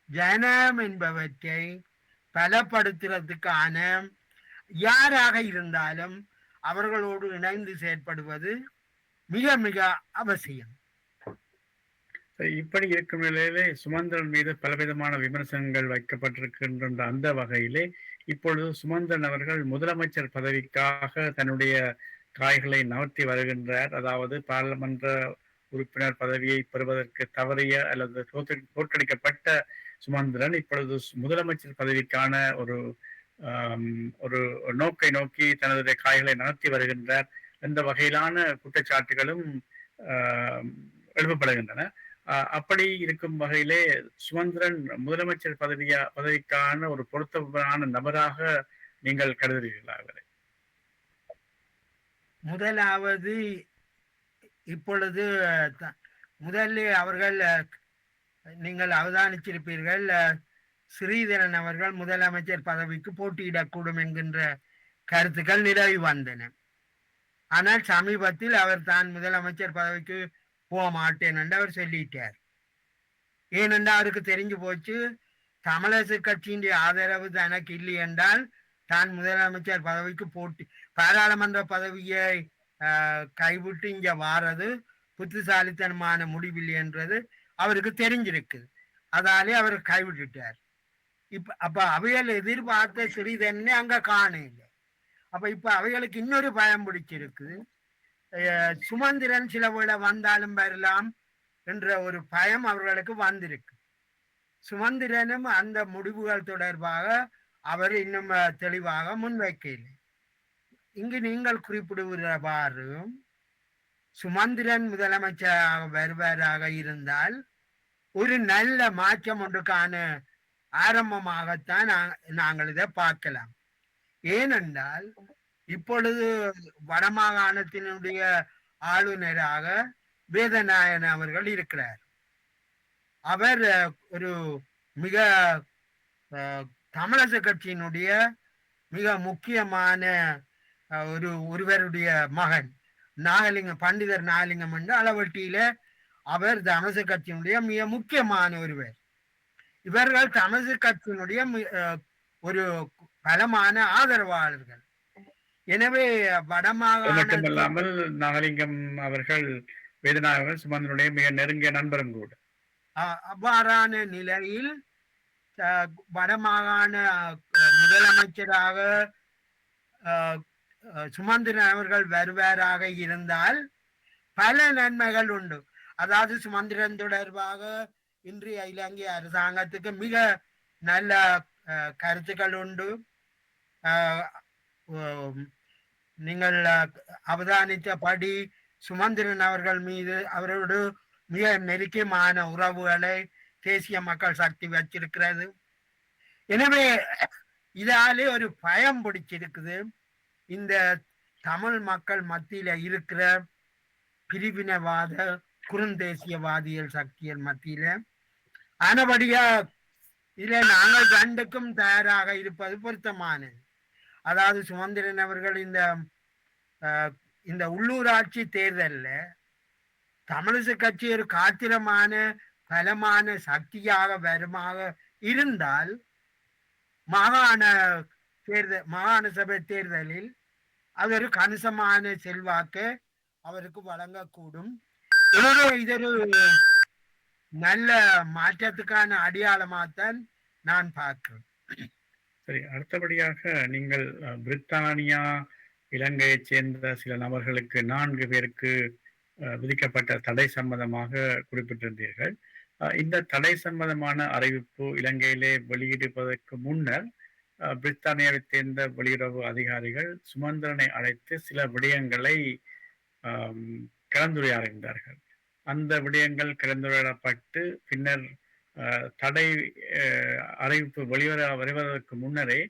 Speaker 3: ஜனநாயகம் என்பவற்றை பலப்படுத்துறதுக்கான யாராக இருந்தாலும் அவர்களோடு இணைந்து செயற்படுவது மிக மிக அவசியம்.
Speaker 2: இப்படி இருக்கும் நிலையிலே சுமந்திரன் மீது பலவிதமான விமர்சனங்கள் வைக்கப்பட்டிருக்கின்ற அந்த வகையிலே இப்பொழுது சுமந்திரன் அவர்கள் முதலமைச்சர் பதவிக்காக தன்னுடைய காய்களை நகர்த்தி வருகின்றார். அதாவது பாராளுமன்ற உறுப்பினர் பதவியை பெறுவதற்கு தவறிய அல்லது தோற்கடிக்கப்பட்ட சுமந்திரன் இப்பொழுது முதலமைச்சர் பதவிக்கான ஒரு ஒரு நோக்கை நோக்கி தனது காய்களை நகர்த்தி வருகின்றார் என்ற வகையிலான குற்றச்சாட்டுகளும் எழுப்பப்படுகின்றன. அப்படி இருக்கும் வகையிலே சுமந்திரன் முதலமைச்சர் பதவிக்கான ஒரு பொருத்தமான நபராக நீங்கள் கருதுகிறீர்களா?
Speaker 3: முதலாவது இப்பொழுது முதலில் அவர்கள் நீங்கள் அவதானிச்சிருப்பீர்கள், ஸ்ரீதரன் அவர்கள் முதலமைச்சர் பதவிக்கு போட்டியிடக்கூடும் என்கின்ற கருத்துக்கள் நிலவி வந்தன. ஆனால் சமீபத்தில் அவர் தான் முதலமைச்சர் பதவிக்கு போக மாட்டேன் என்று அவர் சொல்லிட்டார். ஏனென்றால் அவருக்கு தெரிஞ்சு போச்சு, தமிழரசு கட்சியின் ஆதரவு தனக்கு இல்லை என்றால் தான் முதலமைச்சர் பதவிக்கு போட்டி பாராளுமன்ற பதவியை கைவிட்டு இங்க வாரது புத்திசாலித்தனமான முடிவில்லை என்றது அவருக்கு தெரிஞ்சிருக்குது. அதாலே அவர் கைவிட்டுட்டார். அப்ப அவைகள் எதிர்பார்த்த சிறிதன்னே அங்க காண இல்லை. அப்ப இப்ப அவைகளுக்கு இன்னொரு பயம் பிடிச்சிருக்குது. சுமந்திரன் சில வேளை வந்தாலும் வரலாம் என்ற ஒரு பயம் அவர்களுக்கு வந்திருக்கு. சுமந்திரனும் அந்த முடிவுகள் தொடர்பாக அவர் இன்னும் தெளிவாக முன்வைக்கவில்லை. இங்கு நீங்கள் குறிப்பிடுகிறவாறு சுமந்திரன் முதலமைச்சராக வருவராக இருந்தால் ஒரு நல்ல மாற்றம் ஒன்றுக்கான ஆரம்பமாகத்தான் நாங்கள் இதை பார்க்கலாம். ஏனென்றால் இப்பொழுது வடமாகாணத்தினுடைய ஆளுநராக வேதநாயகன் அவர்கள் இருக்கிறார். அவர் ஒரு மிக தமிழரசு கட்சியினுடைய மிக முக்கியமான ஒருவருடைய மகன் நாகலிங்கம், பண்டிதர் நாகலிங்கம் என்ற அளவட்டியில அவர் தமிழரசு கட்சியினுடைய மிக முக்கியமான ஒருவர். இவர்கள் தமிழரசு கட்சியினுடைய ஒரு பலமான ஆதரவாளர்கள். எனவே
Speaker 2: அது
Speaker 3: வடமாகாணத்தில்
Speaker 2: மட்டுமல்லாமல் நாகலிங்கம் அவர்கள் வேதநாயகன் சுமந்திரனுடைய மிக நெருங்கிய நண்பரும் கூட.
Speaker 3: அவ்வாறான நிலையில் வடமாகாண முதலமைச்சராக சுமந்திரன் அவர்கள் வருவாராக இருந்தால் பல நன்மைகள் உண்டு. அதாவது சுமந்திரன் தொடர்பாக இன்றைய இலங்கை அரசாங்கத்துக்கு மிக நல்ல கருத்துக்கள் உண்டு. நீங்கள் அவதானித்தபடி சுமந்திரன் அவர்கள் மீது அவரோடு மிக நெருக்கமான உறவுகளை தேசிய மக்கள் சக்தி வச்சிருக்கிறது. எனவே இதாலே ஒரு பயம் பிடிச்சிருக்குது இந்த தமிழ் மக்கள் மத்தியில இருக்கிற பிரிவினவாத குறுந்தேசியவாதிகள் சக்திகள் மத்தியில. ஆனபடியா இதுல நாங்கள் ரெண்டுக்கும் தயாராக இருப்பது பொருத்தமானது. அதாவது சுமந்திரன் அவர்கள் இந்த உள்ளூராட்சி தேர்தல்ல தமிழிசை கட்சி ஒரு காத்திரமான பலமான சக்தியாக வருமாக இருந்தால் மாகாண சபை தேர்தலில் அது ஒரு கணிசமான செல்வாக்கு அவருக்கு வழங்கக்கூடும். எனவே இதொரு நல்ல மாற்றத்துக்கான அடையாளமாகத்தான் நான் பார்க்கிறேன்.
Speaker 2: சரி, அடுத்தபடியாக நீங்கள் பிரித்தானியா இலங்கையைச் சேர்ந்த சில நபர்களுக்கு 4 பேருக்கு விதிக்கப்பட்ட தடை சம்பந்தமாக குறிப்பிட்டிருந்தீர்கள். இந்த தடை சம்பந்தமான அறிவிப்பு இலங்கையிலே வெளியிடுவதற்கு முன்னர் பிரித்தானியாவை சேர்ந்த வெளியுறவு அதிகாரிகள் சுமந்திரனை அழைத்து சில விடயங்களை கலந்துரையாடுகின்றார்கள். அந்த விடயங்கள் கலந்துரையாடப்பட்டு பின்னர் தடை அறிவிப்பு வருவதற்கு முன்னரே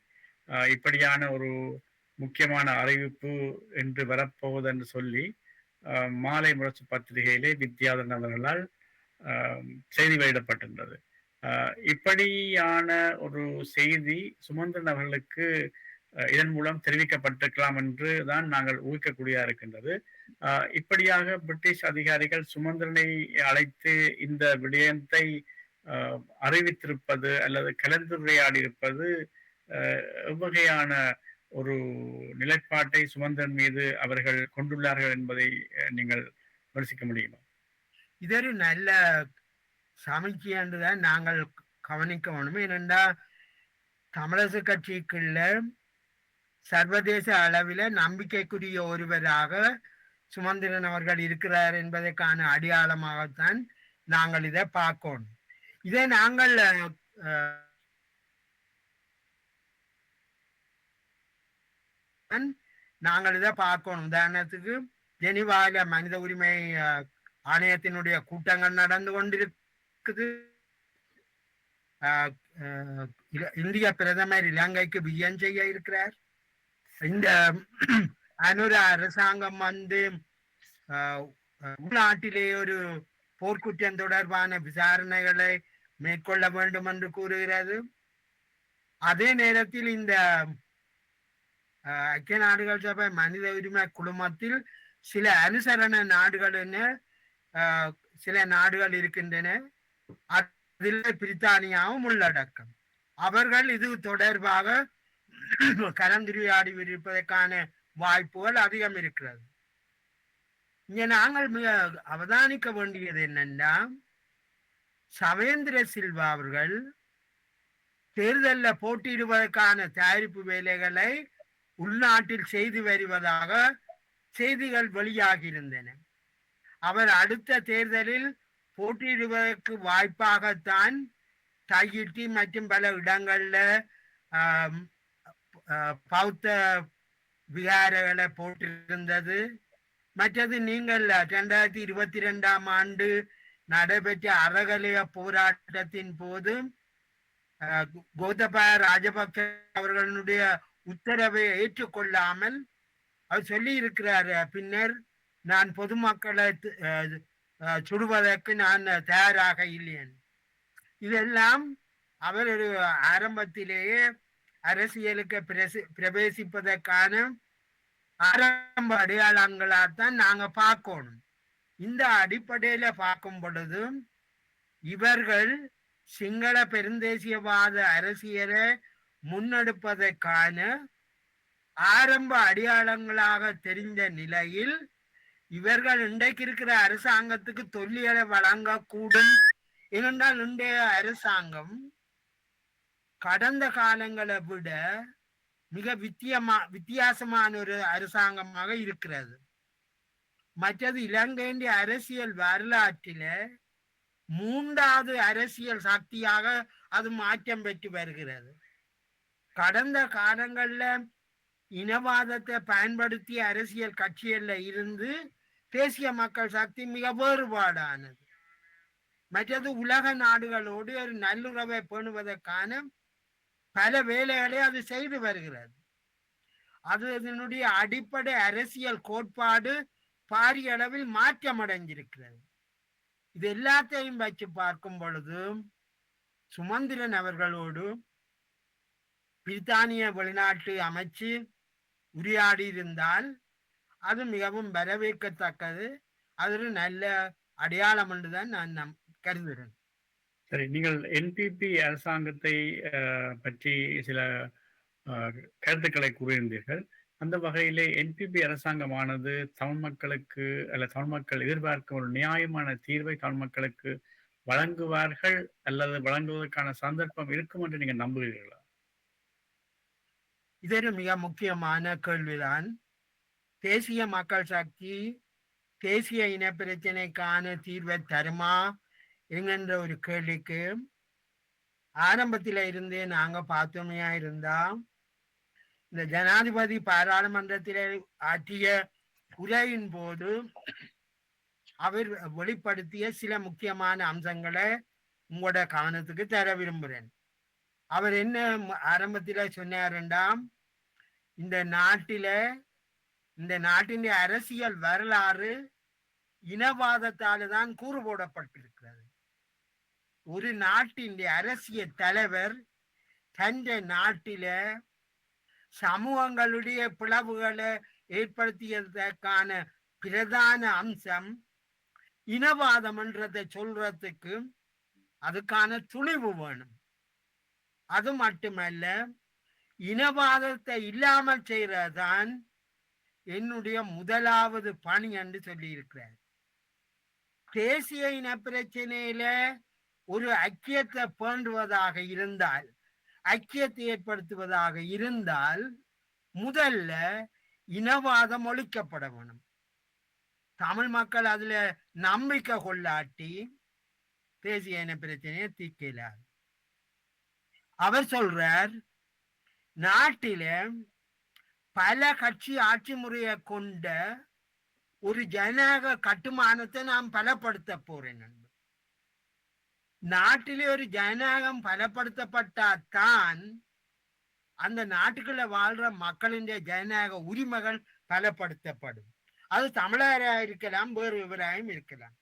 Speaker 2: இப்படியான ஒரு முக்கியமான அறிவிப்பு என்று வரப்போவது என்று சொல்லி மாலை முரசு பத்திரிகையிலே வித்யாதரன் அவர்களால் செய்தி வெளியிடப்பட்டிருந்தது. இப்படியான ஒரு செய்தி சுமந்திரன் அவர்களுக்கு இதன் மூலம் தெரிவிக்கப்பட்டிருக்கலாம் என்று தான் நாங்கள் ஊகிக்கக்கூடியதாக இருக்கின்றது. இப்படியாக பிரிட்டிஷ் அதிகாரிகள் சுமந்திரனை அழைத்து இந்த விடயத்தை அறிவித்திருப்பது அல்லது கலந்துரையாடி இருப்பது எவ்வகையான ஒரு நிலைப்பாட்டை சுமந்திரன் மீது அவர்கள் கொண்டுள்ளார்கள் என்பதை நீங்கள் விமர்சிக்க முடியுமா?
Speaker 3: இதொரு நல்ல சமீட்சை என்றுதான் நாங்கள் கவனிக்க வேணும். ஏனென்றா தமிழரசு கட்சிக்குள்ள சர்வதேச அளவில் நம்பிக்கைக்குரிய ஒருவராக சுமந்திரன் அவர்கள் இருக்கிறார் என்பதற்கான அடையாளமாகத்தான் நாங்கள் இதை பார்க்கணும். இதை நாங்கள் இதை பார்க்கணும். உதாரணத்துக்கு ஜெனிவால மனித உரிமை ஆணையத்தினுடைய கூட்டங்கள் நடந்து கொண்டிருக்குது. இந்திய பிரதமர் இலங்கைக்கு விஜயம் செய்ய இருக்கிறார். இந்த அனுர அரசாங்கம் உள்நாட்டிலே ஒரு போர்க்குற்றம் தொடர்பான விசாரணைகளை மேற்கொள்ள வேண்டும் என்று கூறுகிறது. அதே நேரத்தில் இந்த ஐக்கிய நாடுகள் சபை மனித உரிமை குழுமத்தில் சில அனுசரண நாடுகள் சில நாடுகள் இருக்கின்றன. அதில் பிரித்தானியாவும் உள்ளடக்கம். அவர்கள் இது தொடர்பாக கலந்துரையாடி இருப்பதற்கான வாய்ப்புகள் அதிகம் இருக்கிறது. இங்க நாங்கள் மிக அவதானிக்க வேண்டியது என்னன்னா, சவேந்திர சில்வா அவர்கள் தேர்தலில் போட்டியிடுவதற்கான தயாரிப்பு வேலைகளை உள்நாட்டில் செய்து வருவதாக செய்திகள் வெளியாகி இருந்தன. அவர் அடுத்த தேர்தலில் போட்டியிடுவதற்கு வாய்ப்பாகத்தான் தையிட்டி மற்றும் பல இடங்கள்ல பௌத்த விகாரங்களை போட்டிருந்தது. மற்றது நீங்கள் 2022ஆம் ஆண்டு நடைபெற்ற அறகலைய போராட்டத்தின் போது கோத்தபாய ராஜபக்ச அவர்களுடைய உத்தரவை ஏற்றுக்கொள்ளாமல் அவர் சொல்லி இருக்கிறார், பின்னர் நான் பொதுமக்களை சுடுவதற்கு நான் தயாராக இல்லையேன். இதெல்லாம் அவர் ஒரு ஆரம்பத்திலேயே அரசியலுக்கு பிரவேசிப்பதற்கான ஆரம்ப அடையாளங்களாத்தான் நாங்க பார்க்கணும். இந்த அடிப்படையில பார்க்கும் பொழுது இவர்கள் சிங்கள பெருந்தேசியவாத அரசியலை முன்னெடுப்பதற்கான ஆரம்ப அடையாளங்களாக தெரிந்த நிலையில் இவர்கள் இன்றைக்கு இருக்கிற அரசாங்கத்துக்கு தொல்லியலை வழங்கக்கூடும். ஏனென்றால் இன்றைய அரசாங்கம் கடந்த காலங்களை விட மிக வித்தியாசமான ஒரு அரசாங்கமாக இருக்கிறது. மற்றது இலங்கையின் அரசியல் வரலாற்றில 3வது அரசியல் சக்தியாக அது மாற்றம் பெற்று வருகிறது. கடந்த காலங்கள்ல இனவாதத்தை பயன்படுத்திய அரசியல் கட்சிகள்ல இருந்து தேசிய மக்கள் சக்தி மிக வேறுபாடானது. மற்றது உலக நாடுகளோடு ஒரு நல்லுறவை பேணுவதற்கான பல வேலைகளை அது செய்து வருகிறது. அது அதனுடைய அடிப்படை அரசியல் கோட்பாடு பாரிய அளவில் மாற்றமடைஞ்சிருக்கிறது. இது எல்லாத்தையும் வச்சு பார்க்கும் பொழுது சுமந்திரன் அவர்களோடு பிரித்தானிய வெளிநாட்டு அமைச்சு உரையாடி இருந்தால் அது மிகவும் வரவேற்கத்தக்கது. அது ஒரு நல்ல அடையாளம் என்றுதான் நான் கருதுகிறேன்.
Speaker 2: சரி, நீங்கள் என்பிபி அரசாங்கத்தை பற்றி சில கருத்துக்களை கூறியிருந்தீர்கள். அந்த வகையிலே என்பிபி அரசாங்கமானது தமிழ் மக்களுக்கு அல்ல தமிழ் மக்கள் எதிர்பார்க்கும் ஒரு நியாயமான தீர்வை தமிழ் மக்களுக்கு வழங்குவார்கள் அல்லது வழங்குவதற்கான சந்தர்ப்பம் இருக்கும் என்று நீங்கள் நம்புகிறீர்களா?
Speaker 3: இது ஒரு மிக முக்கியமான கேள்விதான். தேசிய மக்கள் சக்தி தேசிய இன பிரச்சனைக்கான தீர்வை தருமா என்கின்ற ஒரு கேள்விக்கு ஆரம்பத்தில் இருந்தே நாங்க பார்த்தோமையா இருந்தா இந்த ஜனாதிபதி பாராளுமன்றத்தில் ஆற்றிய உரையின் போது அவர் வெளிப்படுத்திய சில முக்கியமான அம்சங்களை உங்களோட கவனத்துக்கு தர விரும்புகிறேன். அவர் என்ன ஆரம்பத்தில் சொன்னாருண்டாம், இந்த நாட்டின் அரசியல் வரலாறு இனவாதத்தால் தான் கூறு போடப்பட்டிருக்கிறது. ஒரு நாட்டின் அரசியல் தலைவர் தந்த நாட்டில சமூகங்களுடைய பிளவுகளை ஏற்படுத்தியதற்கான பிரதான அம்சம் இனவாதம் என்றதை சொல்றதுக்கு அதுக்கான துணிவு வேணும். அது மட்டுமல்ல, இனவாதத்தை இல்லாமல் செய்யறதுதான் என்னுடைய முதலாவது பணி என்று சொல்லி இருக்கிறார். தேசிய இன பிரச்சனையில ஒரு ஐக்கியத்தை பேண்டுவதாக இருந்தால், ஐக்கியத்தை ஏற்படுத்துவதாக இருந்தால் முதல்ல இனவாதம் ஒழிக்கப்பட வேணும். தமிழ் மக்கள் அதுல நம்பிக்கை கொள்ளாட்டி தேசிய இன பிரச்சனையை தீர்க்கலார். அவர் சொல்றார், நாட்டில பல கட்சி ஆட்சி முறையை கொண்ட ஒரு ஜனநாயக கட்டுமானத்தை நான் பலப்படுத்த போறேன். நாட்டிலே ஒரு ஜனநாயகம் பலப்படுத்தப்பட்டால்தான் அந்த நாட்டுக்குள்ள வாழ்ற மக்களின் ஜனநாயக உரிமைகள் பலப்படுத்தப்படும். அது தமிழராக இருக்கலாம், வேறு விவராயும் இருக்கலாம்.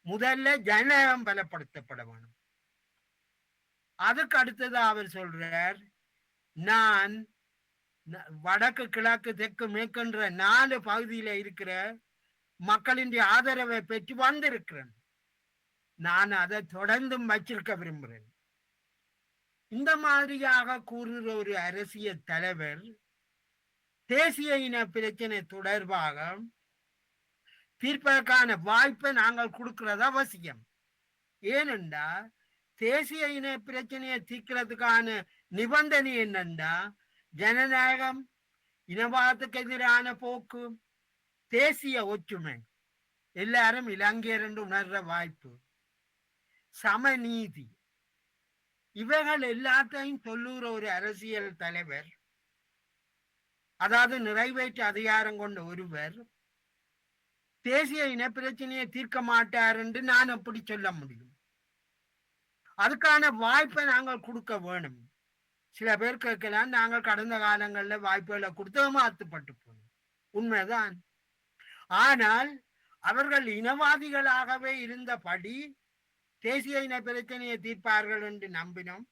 Speaker 3: முதல்ல ஜனநாயகம் பலப்படுத்தப்பட வேணும். அதுக்கு அடுத்தது அவர் சொல்றார், நான் வடக்கு கிழக்கு தெற்கு மேற்கென்ற 4 பகுதியில இருக்கிற மக்களின் ஆதரவை பெற்று வந்திருக்கிறேன். நான் அதை தொடர்ந்தும் வச்சிருக்க விரும்புகிறேன். இந்த மாதிரியாக கூறுகிற ஒரு அரசியல் தலைவர் தேசிய இன பிரச்சனை தொடர்பாக தீர்ப்பதற்கான வாய்ப்பை நாங்கள் கொடுக்கிறது அவசியம். ஏனென்றா தேசிய இன பிரச்சனையை தீர்க்கிறதுக்கான நிபந்தனை என்னண்டா ஜனநாயகம், இனவாதத்துக்கு எதிரான போக்கு, தேசிய ஒற்றுமை, எல்லாரும் இலங்கையர் என்று உணர்ற வாய்ப்பு, சமநீதி, இவைகள் எல்லாத்தையும் சொல்லுகிற ஒரு அரசியல் தலைவர், அதாவது நிறைவேற்று அதிகாரம் கொண்ட ஒருவர் தேசிய இன பிரச்சனையை தீர்க்க மாட்டார் என்று நான் எப்படி சொல்ல முடியும்? அதுக்கான வாய்ப்பை நாங்கள் கொடுக்க வேணும். சில பேர் கேட்கலாம், நாங்கள் கடந்த காலங்களில் வாய்ப்புகளை கொடுத்து ஏமாற்றப்பட்டு போனோம். உண்மைதான். ஆனால் அவர்கள் இனவாதிகளாகவே இருந்தபடி தேசிய இன பிரச்சனையை தீர்ப்பார்கள் என்று நம்பினோம்.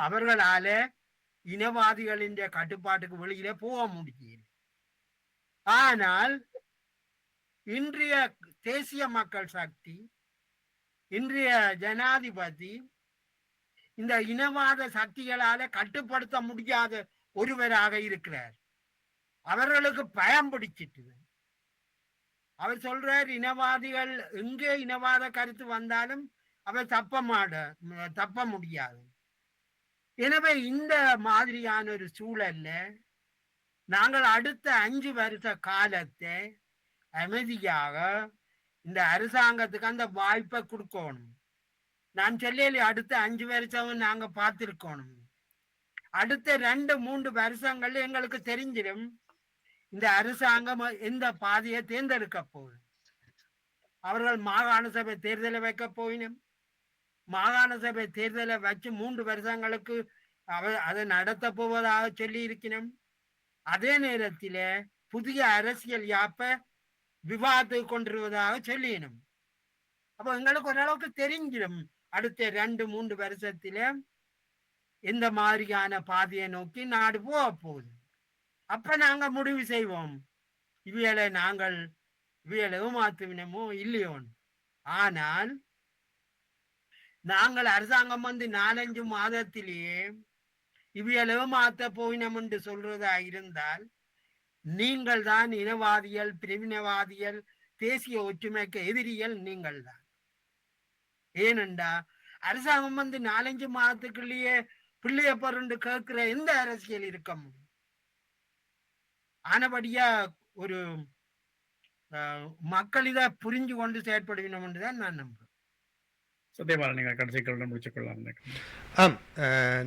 Speaker 3: அவர்களால இனவாதிகளின் கட்டுப்பாட்டுக்கு வெளியில போக முடியல. ஆனால் இன்றைய தேசிய மக்கள் சக்தி, இன்றைய ஜனாதிபதி இந்த இனவாத சக்திகளால கட்டுப்படுத்த முடியாத ஒருவராக இருக்கிறார். அவர்களுக்கு பயம் பிடிச்சிட்டு அவர் சொல்றார், இனவாதிகள் எங்கே இனவாத கருத்து வந்தாலும் அவர் தப்ப முடியாது. எனவே இந்த மாதிரியான ஒரு சூழல்ல நாங்கள் அடுத்த 5 வருஷ காலத்தை அமைதியாக இந்த அரசாங்கத்துக்கு அந்த வாய்ப்பை கொடுக்கணும். நான் சொல்லி அடுத்த 5 வருஷம் நாங்க பார்த்திருக்கணும். அடுத்த 2-3 வருஷங்கள்ல எங்களுக்கு தெரிஞ்சிடும் இந்த அரசாங்கம் எந்த பாதையை தேர்ந்தெடுக்க போகுது. அவர்கள் மாகாண சபை தேர்தலை வைக்க போயினும், மாகாண சபை தேர்தலை வச்சு 3 வருஷங்களுக்கு அதை நடத்த போவதாக சொல்லி இருக்கணும். அதே நேரத்தில் புதிய அரசியல் யாப்ப விவாதத்துக்கு கொண்டிருவதாக சொல்லினும். அப்போ எங்களுக்கு ஓரளவுக்கு தெரிஞ்சிடும் அடுத்த 2-3 வருஷத்துல எந்த மாதிரியான பாதையை நோக்கி நாடு போக போகுது. அப்ப நாங்க முடிவு செய்வோம் இவைகளை நாங்கள் ஏமாத்துவினமோ இல்லையோ. ஆனால் நாங்கள் அரசாங்கம் 4-5 மாதத்திலேயே இவைகளை ஏமாத்த போயினம் என்று சொல்றதா இருந்தால் நீங்கள் தான் இனவாதிகள், பிரிவினவாதிகள், தேசிய ஒற்றுமைக்கு எதிரிகள் நீங்கள் தான். ஏனென்றா அரசாங்கம் 4-5 மாதத்துக்குள்ளேயே பிள்ளைய பொருண்டு கேட்கிற எந்த அரசியல் இருக்க முடியும்? ஆனபடியா ஒரு மக்கள் இதை புரிஞ்சு கொண்டு செயற்படுவினோம் என்றுதான் நான் நம்புறேன்.
Speaker 2: சத்யபாலன், நீங்கள் கடைசிகள் முடிச்சுக்கொள்ளலாம்.
Speaker 1: ஆம்,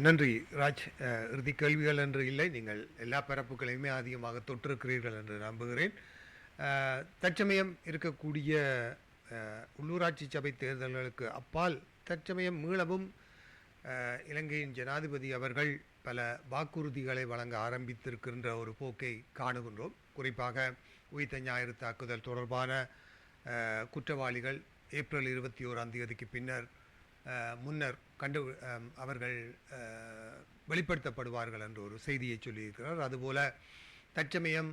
Speaker 1: நன்றி ராஜ். இறுதி கேள்விகள் என்று இல்லை, நீங்கள் எல்லா பரப்புகளையுமே அதிகமாக தொற்றிருக்கிறீர்கள் என்று நம்புகிறேன். தற்சமயம் இருக்கக்கூடிய உள்ளூராட்சி சபை தேர்தல்களுக்கு அப்பால் தற்சமயம் மீளவும் இலங்கையின் ஜனாதிபதி அவர்கள் பல வாக்குறுதிகளை வழங்க ஆரம்பித்திருக்கின்ற ஒரு போக்கை காணுகின்றோம். குறிப்பாக உயிர்த்த ஞாயிறு தாக்குதல் தொடர்பான குற்றவாளிகள் ஏப்ரல் 21ஆம் தேதிக்கு முன்னர் அவர்கள் வெளிப்படுத்தப்படுவார்கள் என்ற ஒரு செய்தியை சொல்லியிருக்கிறார். அதுபோல தற்சமயம்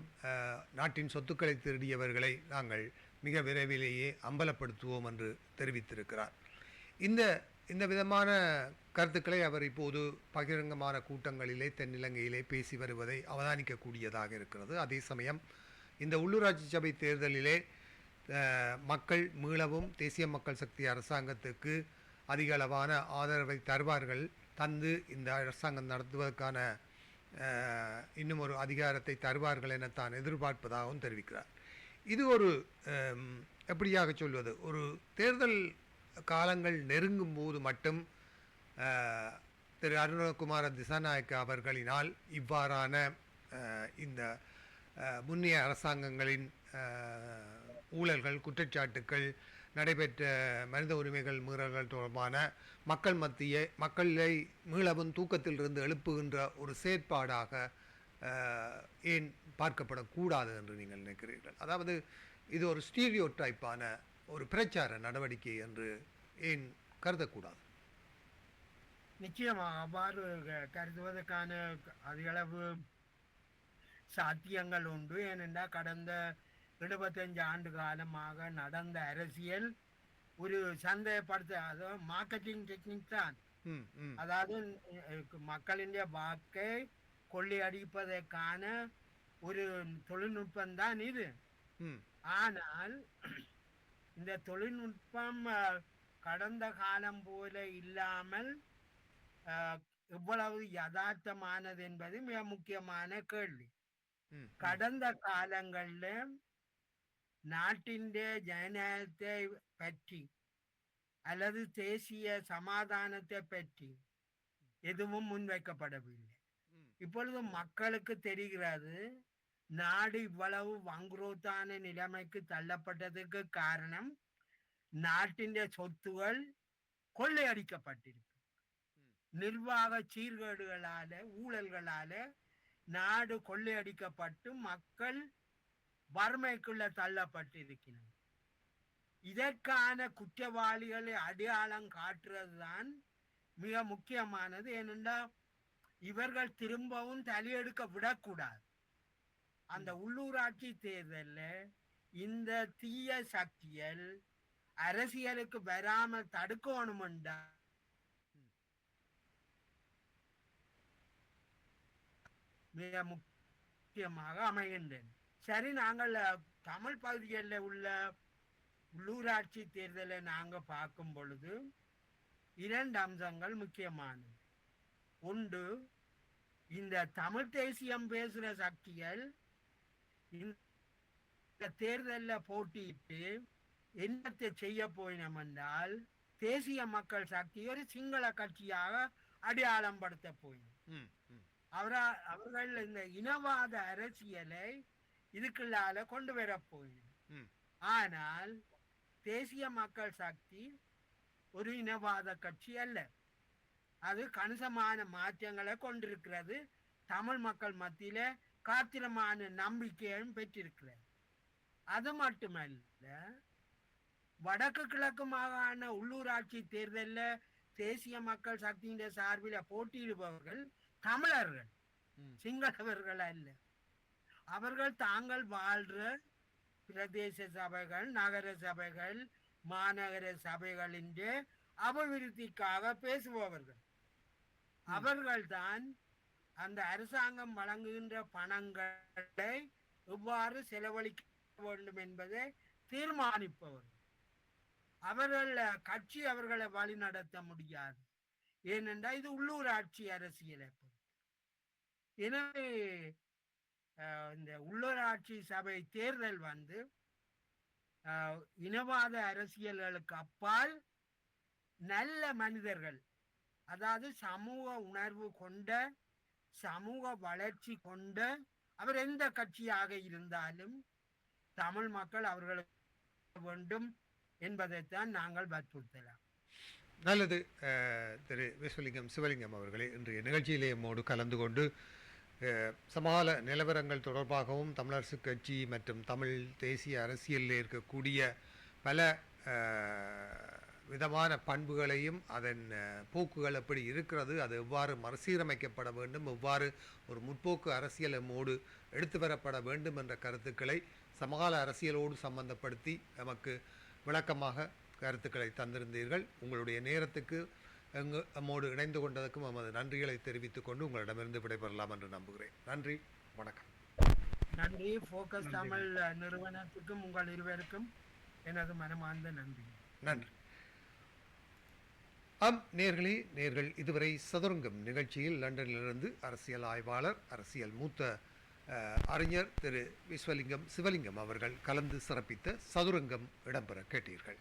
Speaker 1: நாட்டின் சொத்துக்களை திருடியவர்களை நாங்கள் மிக விரைவிலேயே அம்பலப்படுத்துவோம் என்று தெரிவித்திருக்கிறார். இந்த விதமான கருத்துக்களை அவர் இப்போது பகிரங்கமான கூட்டங்களிலே தென்னிலங்கையிலே பேசி வருவதை அவதானிக்கக்கூடியதாக இருக்கிறது. அதே சமயம் இந்த உள்ளூராட்சி சபை தேர்தலிலே மக்கள் மீளவும் தேசிய மக்கள் சக்தி அரசாங்கத்துக்கு அதிக அளவான ஆதரவை தருவார்கள், தந்து இந்த அரசாங்கம் நடத்துவதற்கான இன்னும் ஒரு அதிகாரத்தை தருவார்கள் என தான் எதிர்பார்ப்பதாகவும் தெரிவிக்கிறார். இது ஒரு எப்படியாக சொல்வது, ஒரு தேர்தல் காலங்கள் நெருங்கும் போது மட்டும் திரு அருணகுமார திசாநாயக்க அவர்களினால் இவ்வாறான இந்த முன்னைய அரசாங்கங்களின் ஊழல்கள், குற்றச்சாட்டுக்கள், நடைபெற்ற மனித உரிமைகள் மீறல்கள் தொடர்பான மக்களை மீளவும் தூக்கத்திலிருந்து எழுப்புகின்ற ஒரு செயற்பாடாக ஏன் பார்க்கப்படக்கூடாது என்று நீங்கள் நினைக்கிறீர்கள்? அதாவது இது ஒரு ஸ்டீரியோ டைப்பான ஒரு பிரச்சார நடவடிக்கை என்று ஏன் கருதக்கூடாது?
Speaker 3: நிச்சயமாக அவ்வாறு கருதுவதற்கான அதிகளவு சாத்தியங்கள் உண்டு. ஏனென்றால் கடந்த 75 ஆண்டு காலமாக நடந்த அரசியல் ஒரு சந்தைப்படுத்த மார்க்கெட்டிங் டெக்னிக் தான். அதாவது மக்களின் வாக்கை கொள்ளையடிப்பதற்கான ஒரு தொழில்நுட்பம் தான் இது. ஆனால் இந்த தொழில்நுட்பம் கடந்த காலம் போல இல்லாமல் எவ்வளவு யதார்த்தமானது என்பது மிக முக்கியமான கேள்வி. கடந்த காலங்களில் நாட்டின் ஜனநாயகத்தை பற்றி அல்லது தேசிய சமாதானத்தை பற்றி எதுவும் முன்வைக்கப்படவில்லை. இப்பொழுது மக்களுக்கு தெரிகிறது நாடு இவ்வளவு வங்குரோத்தான நிலைமைக்கு தள்ளப்பட்டதுக்கு காரணம் நாட்டின் சொத்துகள் கொள்ளையடிக்கப்பட்டிருக்கு. நிர்வாக சீர்கேடுகளால, ஊழல்களால நாடு கொள்ளையடிக்கப்பட்டு மக்கள் வறுமைக்குள்ள தள்ளப்பட்டிருக்கிறது. இதற்கான குற்றவாளிகளை அடையாளம் காட்டுறதுதான் மிக முக்கியமானது. ஏனென்றால் இவர்கள் திரும்பவும் தலையெடுக்க விடக்கூடாது. அந்த உள்ளூராட்சி தேர்தலில் இந்த தீய சக்திகள் அரசியலுக்கு வராமல் தடுக்கணும்டா மிக முக்கியமாக அமைகின்றன. சரி, நாங்கள் தமிழ் பகுதிகளில் உள்ள உள்ளூராட்சி தேர்தலை நாங்கள் பார்க்கும் பொழுது 2 அம்சங்கள் முக்கியமானது. ஒன்று, இந்த தமிழ் தேசியம் பேசுகிற சக்திகள் இந்த தேர்தலில் போட்டியிட்டு என்னத்தை செய்ய போயினோம் என்றால், தேசிய மக்கள் சக்தி ஒரு சிங்கள கட்சியாக அடையாளம் படுத்த போயினோம். அவர்கள் இந்த இனவாத அரசியலை இதுக்குள்ளால கொண்டு வர போயினோம். ஆனால் தேசிய மக்கள் சக்தி ஒரு இனவாத கட்சி அல்ல. அது கணிசமான மாற்றங்களை கொண்டிருக்கிறது. தமிழ் மக்கள் மத்தியில காத்திரமான நம்பிக்கையும் பெற்றிருக்கிறது. அது மட்டுமல்ல, வடக்கு கிழக்கு மாகாண உள்ளூராட்சி தேர்தலில் தேசிய மக்கள் சக்தியின் சார்பில் போட்டியிடுபவர்கள் தமிழர்கள், சிங்களவர்கள் அல்ல. அவர்கள் தாங்கள் வாழ்ற பிரதேச சபைகள், நகர சபைகள், மாநகர சபைகளின் அபிவிருத்திக்காக பேசுபவர்கள். அவர்கள்தான் அந்த அரசாங்கம் வழங்குகின்ற பணங்களை எவ்வாறு செலவழிக்க வேண்டும் என்பதை தீர்மானிப்பவர்கள். அவர்கள் கட்சி அவர்களை வழி நடத்த முடியாது. ஏனென்றால் இது உள்ளூராட்சி அரசியலை பொறுத்து. எனவே இந்த உள்ளூராட்சி சபை தேர்தல் இனவாத அரசியல்களுக்கு அப்பால் நல்ல மனிதர்கள், அதாவது சமூக உணர்வு கொண்ட, சமூக வளர்ச்சி கொண்ட, அவர் எந்த கட்சியாக இருந்தாலும் தமிழ் மக்கள் அவர்களுக்கு வேண்டும் என்பதைத்தான் நாங்கள் வற்புறுத்தலாம்.
Speaker 1: நல்லது. திரு விஸ்வலிங்கம் சிவலிங்கம் அவர்களே, இன்றைய நிகழ்ச்சியிலே நம்மோடு கலந்து கொண்டு சமகால நிலவரங்கள் தொடர்பாகவும் தமிழரசு கட்சி மற்றும் தமிழ் தேசிய அரசியலில் இருக்கக்கூடிய பல விதமான பண்புகளையும் அதன் போக்குகள் எப்படி இருக்கிறது, அது எவ்வாறு மறுசீரமைக்கப்பட வேண்டும், எவ்வாறு ஒரு முற்போக்கு அரசியல் நம்மோடு எடுத்து வரப்பட வேண்டும் என்ற கருத்துக்களை சமகால அரசியலோடு சம்பந்தப்படுத்தி நமக்கு விளக்கமாக கருத்துக்களை தந்திருந்தீர்கள். உங்களுடைய நேரத்துக்கு நம்மோடு இணைந்து கொண்டதற்கும் நமது நன்றிகளை தெரிவித்துக் கொண்டு உங்களிடமிருந்து விடைபெறலாம் என்று நம்புகிறேன். நன்றி, வணக்கம்.
Speaker 3: நன்றி. ஃபோக்கஸ் தமிழ் நிறுவனத்துக்கும் உங்கள் இருவருக்கும் எனது மனமார்ந்த நன்றி.
Speaker 1: நன்றி. நேர்கள் இதுவரை சதுரங்கம் நிகழ்ச்சியில் லண்டனிலிருந்து அரசியல் ஆய்வாளர், அரசியல் மூத்த அறிஞர் திரு விஸ்வலிங்கம் சிவலிங்கம் அவர்கள் கலந்து சிறப்பித்த சதுரங்கம் இடம்பெற கேட்டீர்கள்.